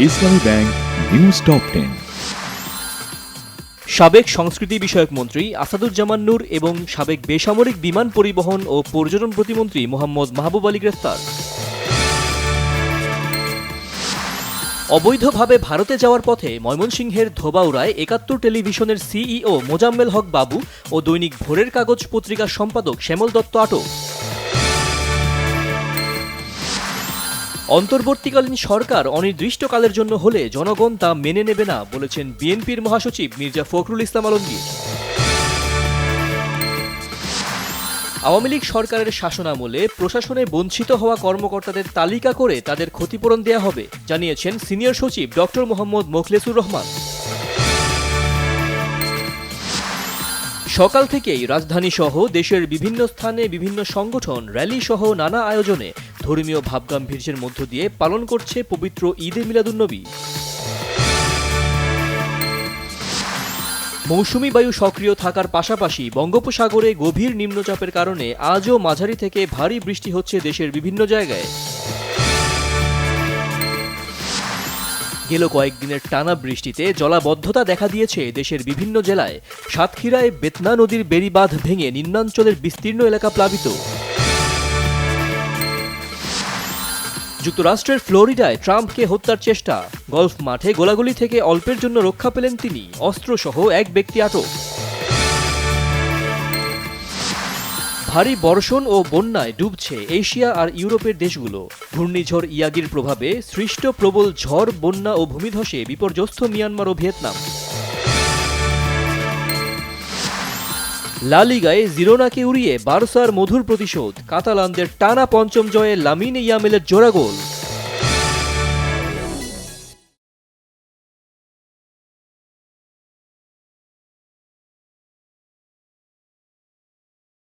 ইসলামী bank news top 10। সাবেক সংস্কৃতি বিষয়ক মন্ত্রী আসাদুজ্জামান নূর এবং সাবেক বেসামরিক বিমান পরিবহন ও পর্যটন প্রতিমন্ত্রী মোহাম্মদ মাহবুব আলী গ্রেফতার। অবৈধভাবে ভারতে যাওয়ার পথে ময়মনসিংহের ধোবাউড়ায় ৭১ টেলিভিশনের সিইও মোজাম্মেল হক বাবু ও দৈনিক ভোরের কাগজ পত্রিকার সম্পাদক শ্যামল দত্ত আটক। অন্তর্বর্তীকালীন সরকার অনির্দিষ্টকালের জন্য হলে জনগণ তা মেনে নেবে না বলেছেন বিএনপির মহাসচিব মির্জা ফখরুল ইসলাম আলমগীর। আওয়ামী লীগ সরকারের শাসনামলে প্রশাসনে বঞ্চিত হওয়া কর্মকর্তাদের তালিকা করে তাদের ক্ষতিপূরণ দেয়া হবে জানিয়েছেন সিনিয়র সচিব ডক্টর মোহাম্মদ মোখলেসুর রহমান। সকাল থেকেই রাজধানী সহ দেশের বিভিন্ন স্থানে বিভিন্ন সংগঠন র্যালি সহ নানা আয়োজনে ধর্মীয় ভাবগাম্ভীর্যের মধ্য দিয়ে পালন করছে পবিত্র ঈদে মিলাদুন্নবী। মৌসুমী বায়ু সক্রিয় থাকার পাশাপাশি বঙ্গোপসাগরে গভীর নিম্নচাপের কারণে আজও মাঝারি থেকে ভারী বৃষ্টি হচ্ছে দেশের বিভিন্ন জায়গায়। গেল কয়েকদিনের টানা বৃষ্টিতে জলাবদ্ধতা দেখা দিয়েছে দেশের বিভিন্ন জেলায়। সাতক্ষীরায় বেতনা নদীর বেড়িবাঁধ ভেঙে নিম্নাঞ্চলের বিস্তীর্ণ এলাকা প্লাবিত। যুক্তরাষ্ট্রের ফ্লোরিডায় ট্রাম্পকে হত্যার চেষ্টা, গলফ মাঠে গোলাগুলি থেকে অল্পের জন্য রক্ষা পেলেন তিনি, অস্ত্রসহ এক ব্যক্তি আটক। ভারী বর্ষণ ও বন্যায় ডুবছে এশিয়া আর ইউরোপের দেশগুলো। ঘূর্ণিঝড় ইয়াগির প্রভাবে সৃষ্ট প্রবল ঝড়, বন্যা ও ভূমিধসে বিপর্যস্ত মিয়ানমার ও ভিয়েতনাম। লা লিগায় জিরোনাকে উড়িয়ে বার্সার মধুর প্রতিশোধ, কাতালানদের টানা পঞ্চম জয়ে লামিনে ইয়ামালের জোড়া গোল।